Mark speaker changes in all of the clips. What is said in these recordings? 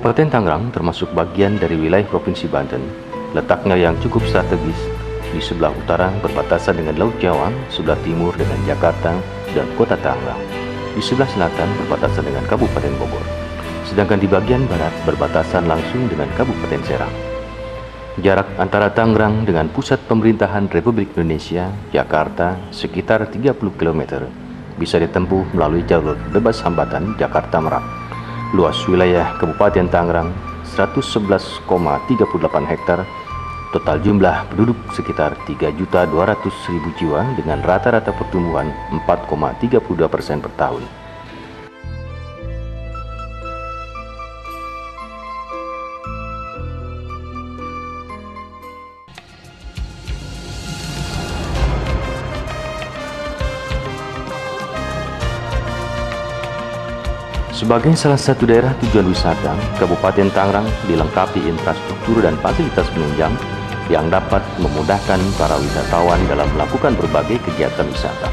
Speaker 1: Kabupaten Tangerang termasuk bagian dari wilayah Provinsi Banten. Letaknya yang cukup strategis, di sebelah utara berbatasan dengan Laut Jawa, sebelah timur dengan Jakarta dan Kota Tangerang. Di sebelah selatan berbatasan dengan Kabupaten Bogor. Sedangkan di bagian barat berbatasan langsung dengan Kabupaten Serang. Jarak antara Tangerang dengan pusat pemerintahan Republik Indonesia, Jakarta, sekitar 30 km, bisa ditempuh melalui jalur bebas hambatan Jakarta Merak. Luas wilayah Kabupaten Tangerang 111,38 hektar, total jumlah penduduk sekitar 3.200.000 jiwa dengan rata-rata pertumbuhan 4,32% per tahun. Sebagai salah satu daerah tujuan wisata, Kabupaten Tangerang dilengkapi infrastruktur dan fasilitas penunjang yang dapat memudahkan para wisatawan dalam melakukan berbagai kegiatan wisata.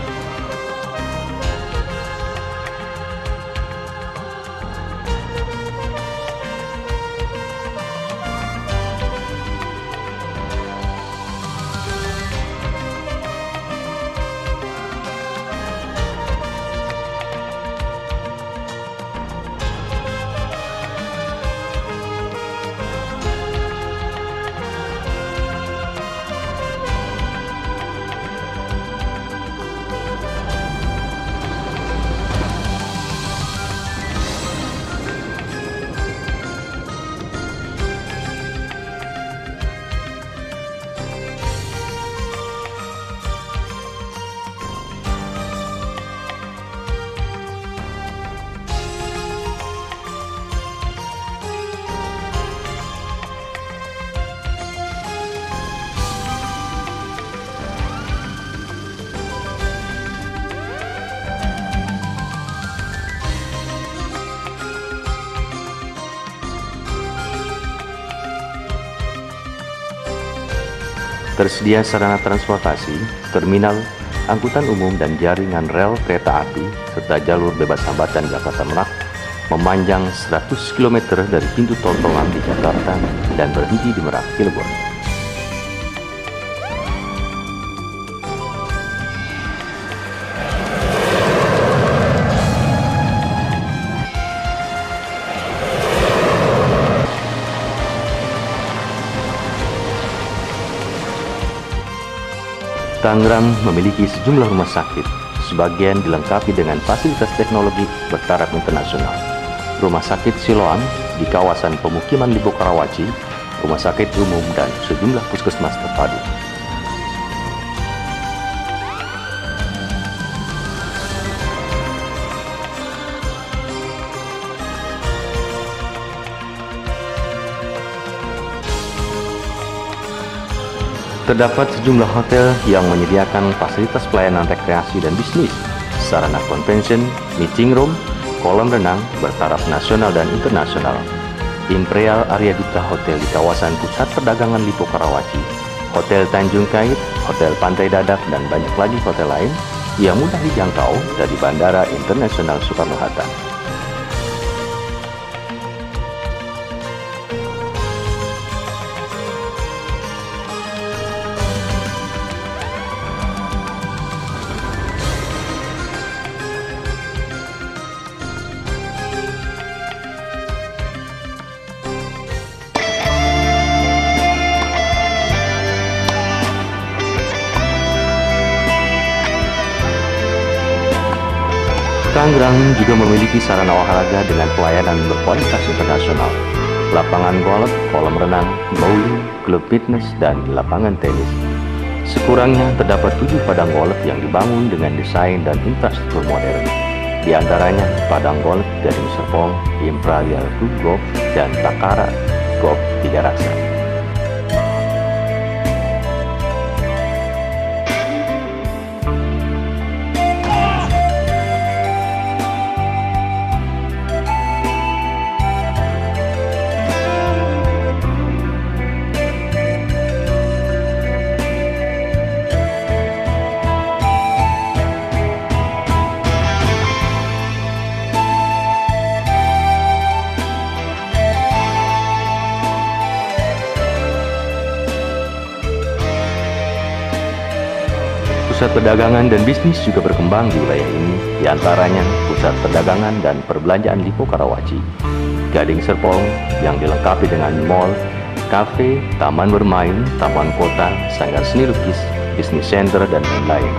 Speaker 1: Tersedia sarana transportasi, terminal, angkutan umum dan jaringan rel kereta api, serta jalur bebas hambatan Jakarta Merak memanjang 100 km dari pintu tol Tongan di Jakarta dan berhenti di Merak, Cilegon. Tangerang memiliki sejumlah rumah sakit, sebagian dilengkapi dengan fasilitas teknologi bertaraf internasional. Rumah sakit Siloam di kawasan pemukiman Lipo Karawaci, rumah sakit umum dan sejumlah puskesmas terpadu. Terdapat sejumlah hotel yang menyediakan fasilitas pelayanan rekreasi dan bisnis, sarana convention, meeting room, kolam renang bertaraf nasional dan internasional. Imperial Arya Duta Hotel di kawasan pusat perdagangan Lipo Karawaci, Hotel Tanjung Kait, Hotel Pantai Dadap, dan banyak lagi hotel lain yang mudah dijangkau dari Bandara Internasional Soekarno-Hatta. Tangerang juga memiliki sarana olahraga dengan pelayanan berkualitas internasional. Lapangan golf, kolam renang, bowling, klub fitness, dan lapangan tenis. Sekurangnya terdapat 7 padang golf yang dibangun dengan desain dan infrastruktur modern. Di antaranya padang golf Gading Serpong, Imperial Club Golf, dan Takara Golf Tiga Rasa. Pusat perdagangan dan bisnis juga berkembang di wilayah ini, diantaranya Pusat Perdagangan dan Perbelanjaan Lipo Karawaci, Gading Serpong yang dilengkapi dengan mall, kafe, taman bermain, taman kota, sanggar seni lukis, bisnis center, dan lain-lain.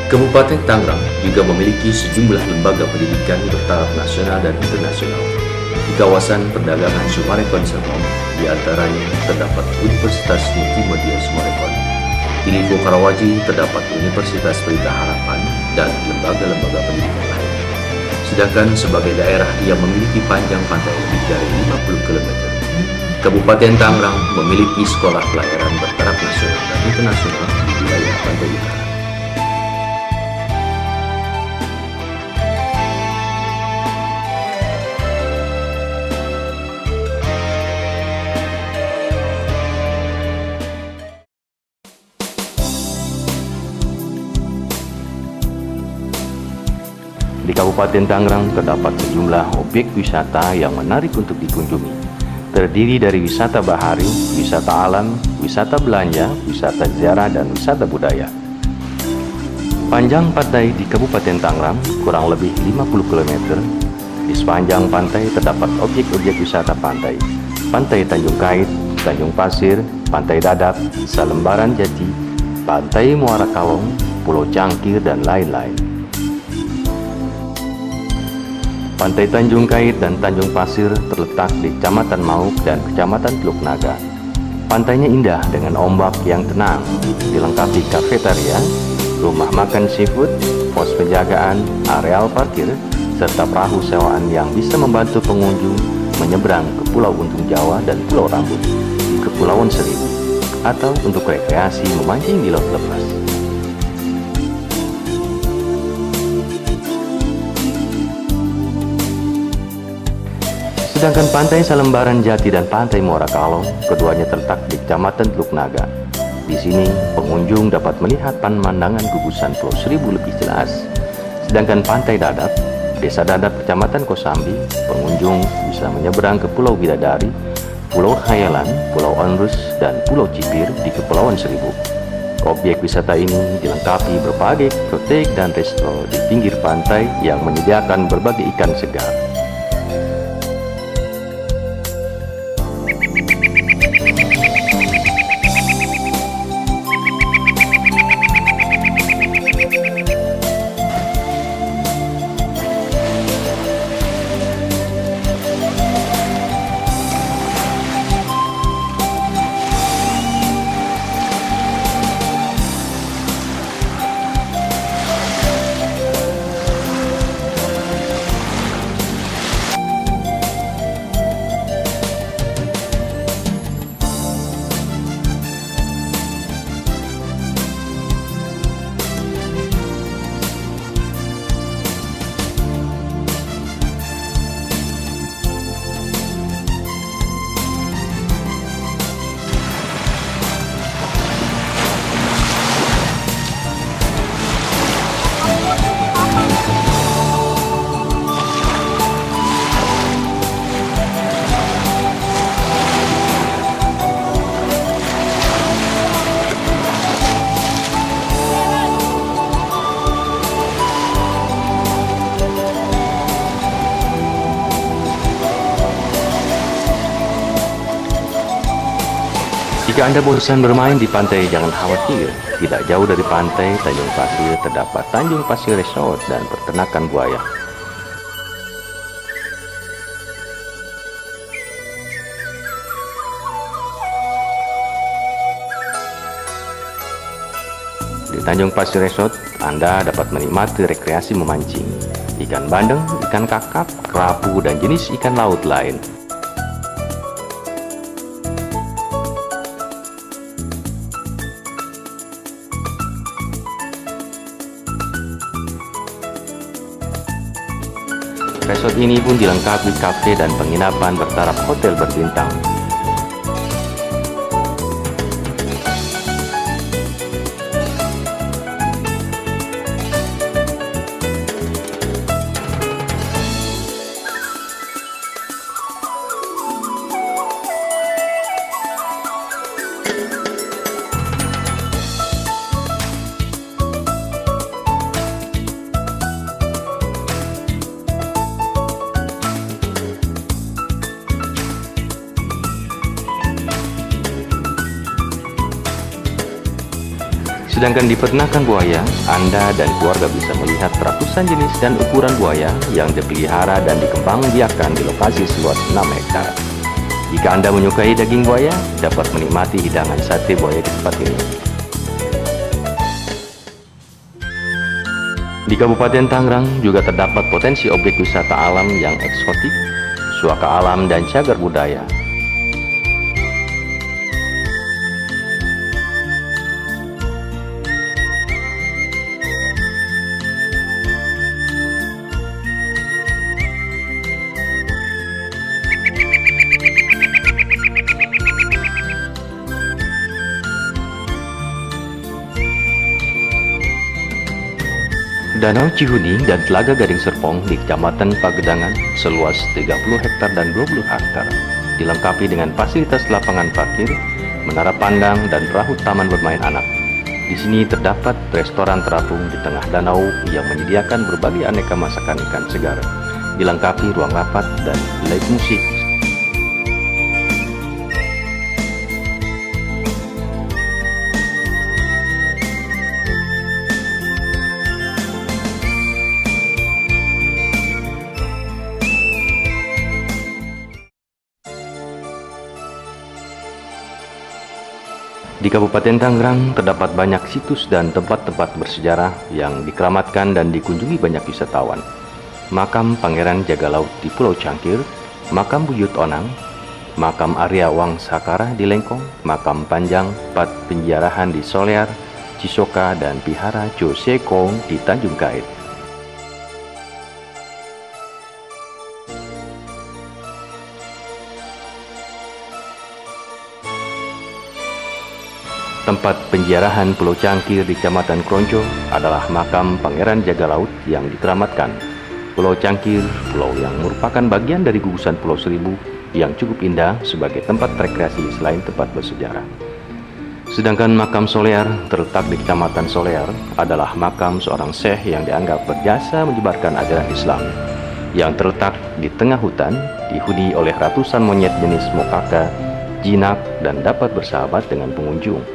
Speaker 1: Kabupaten Tangerang juga memiliki sejumlah lembaga pendidikan bertaraf nasional dan internasional. Di kawasan perdagangan Sumarekon Serpong, di antaranya terdapat Universitas Multimedia Sumarekon. Di Lipo Karawaci terdapat Universitas Pelita Harapan dan lembaga-lembaga pendidikan lain. Sedangkan sebagai daerah yang memiliki panjang pantai lebih dari 50 km, Kabupaten Tangerang memiliki sekolah pelayaran bertaraf nasional dan internasional di wilayah pantai utara. Di Kabupaten Tangerang terdapat sejumlah objek wisata yang menarik untuk dikunjungi. Terdiri dari wisata bahari, wisata alam, wisata belanja, wisata ziarah, dan wisata budaya. Panjang pantai di Kabupaten Tangerang kurang lebih 50 km. Di sepanjang pantai terdapat objek-objek wisata pantai. Pantai Tanjung Kait, Tanjung Pasir, Pantai Dadap, Salembaran Jati, Pantai Muara Kalong, Pulau Cangkir, dan lain-lain. Pantai Tanjung Kait dan Tanjung Pasir terletak di Kecamatan Mauk dan Kecamatan Teluk Naga. Pantainya indah dengan ombak yang tenang, dilengkapi kafetaria, rumah makan seafood, pos penjagaan, areal parkir, serta perahu sewaan yang bisa membantu pengunjung menyeberang ke Pulau Untung Jawa dan Pulau Rambut di Kepulauan Seribu, atau untuk rekreasi memancing di laut lepas. Sedangkan Pantai Salembaran Jati dan Pantai Muara Kalong, keduanya terletak di Kecamatan Teluk Naga. Di sini, pengunjung dapat melihat pemandangan gugusan Pulau Seribu lebih jelas. Sedangkan Pantai Dadap, Desa Dadap, Kecamatan Kosambi, pengunjung bisa menyeberang ke Pulau Bidadari, Pulau Khayalan, Pulau Onrus, dan Pulau Cipir di Kepulauan Seribu. Objek wisata ini dilengkapi berbagai diskotek dan resto di pinggir pantai yang menyediakan berbagai ikan segar. Jika Anda bosan bermain di pantai, jangan khawatir. Tidak jauh dari pantai Tanjung Pasir terdapat Tanjung Pasir Resort dan peternakan buaya. Di Tanjung Pasir Resort, Anda dapat menikmati rekreasi memancing, ikan bandeng, ikan kakap, kerapu, dan jenis ikan laut lain. Resort ini pun dilengkapi kafe dan penginapan bertaraf hotel berbintang. Sedangkan di peternakan buaya, Anda dan keluarga bisa melihat ratusan jenis dan ukuran buaya yang dipelihara dan dikembangbiakkan di lokasi seluas 6 hektar. Jika Anda menyukai daging buaya, dapat menikmati hidangan sate buaya di tempat ini. Di Kabupaten Tangerang juga terdapat potensi objek wisata alam yang eksotik, suaka alam dan cagar budaya. Danau Cihuni dan Telaga Gading Serpong di Kecamatan Pagedangan seluas 30 hektar dan 20 hektar, dilengkapi dengan fasilitas lapangan parkir, menara pandang, dan perahu taman bermain anak. Di sini terdapat restoran terapung di tengah danau yang menyediakan berbagai aneka masakan ikan segar, dilengkapi ruang rapat dan live musik. Di Kabupaten Tangerang terdapat banyak situs dan tempat-tempat bersejarah yang dikeramatkan dan dikunjungi banyak wisatawan. Makam Pangeran Jaga Laut di Pulau Cangkir, Makam Buyut Onang, Makam Arya Wangsakara di Lengkong, Makam Panjang Pat Penjarahan di Solear, Cisoka, dan Vihara Cho Sekong di Tanjung Kait. Tempat penjarahan Pulau Cangkir di Kecamatan Kronjo adalah makam Pangeran Jaga Laut yang dikeramatkan. Pulau Cangkir, pulau yang merupakan bagian dari gugusan Pulau Seribu yang cukup indah sebagai tempat rekreasi selain tempat bersejarah. Sedangkan makam Solear terletak di Kecamatan Solear adalah makam seorang syekh yang dianggap berjasa menyebarkan ajaran Islam, yang terletak di tengah hutan, dihuni oleh ratusan monyet jenis mokaka, jinak, dan dapat bersahabat dengan pengunjung.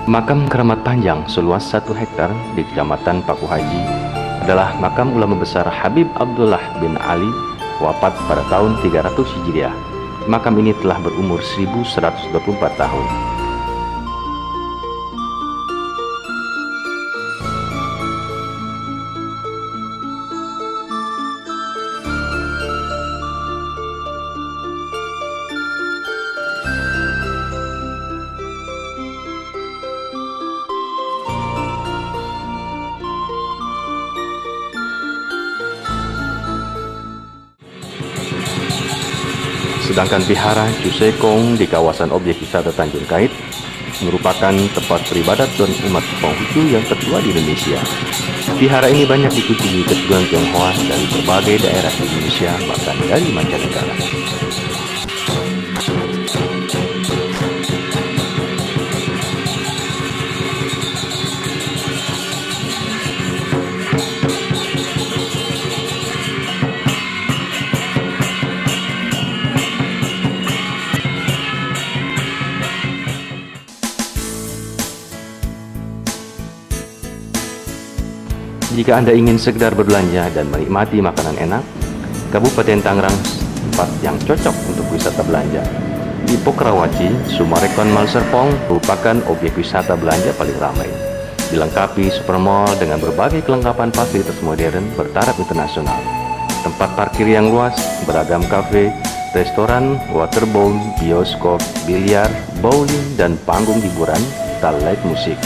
Speaker 1: Makam Keramat Panjang seluas 1 hektar di Kecamatan Paku Haji adalah makam ulama besar Habib Abdullah bin Ali, wafat pada tahun 300 Hijriah. Makam ini telah berumur 1124 tahun. Sedangkan Vihara Cho Sekong di kawasan objek wisata Tanjung Kait merupakan tempat beribadat dan umat Konghucu yang tertua di Indonesia. Vihara ini banyak dikunjungi keturunan Tionghoa dari berbagai daerah di Indonesia, bahkan dari mancanegara. Jika Anda ingin sekedar berbelanja dan menikmati makanan enak, Kabupaten Tangerang tempat yang cocok untuk wisata belanja. Di Pokrawaci, Sumarekon Mall Serpong merupakan objek wisata belanja paling ramai. Dilengkapi supermall dengan berbagai kelengkapan fasilitas modern bertaraf internasional. Tempat parkir yang luas, beragam kafe, restoran, waterbowl, bioskop, biliar, bowling, dan panggung hiburan serta live musik.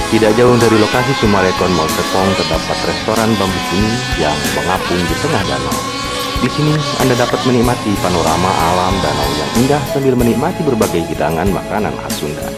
Speaker 1: Tidak jauh dari lokasi Sumarekon Mall Serpong terdapat restoran bambu kuning yang mengapung di tengah danau. Di sini Anda dapat menikmati panorama alam danau yang indah sambil menikmati berbagai hidangan makanan khas Sunda.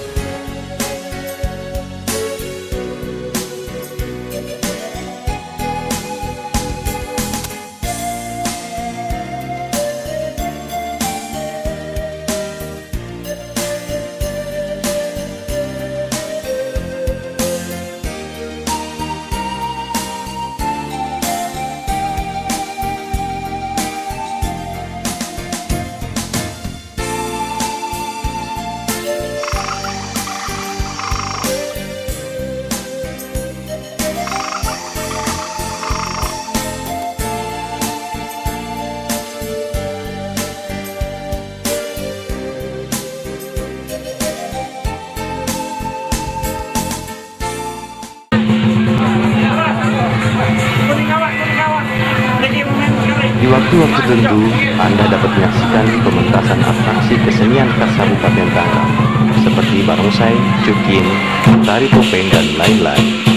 Speaker 1: Di waktu-waktu tertentu, Anda dapat menyaksikan pementasan atraksi kesenian khas Kabupaten Tangerang, seperti barongsai, cukin, tari topeng, dan lain-lain.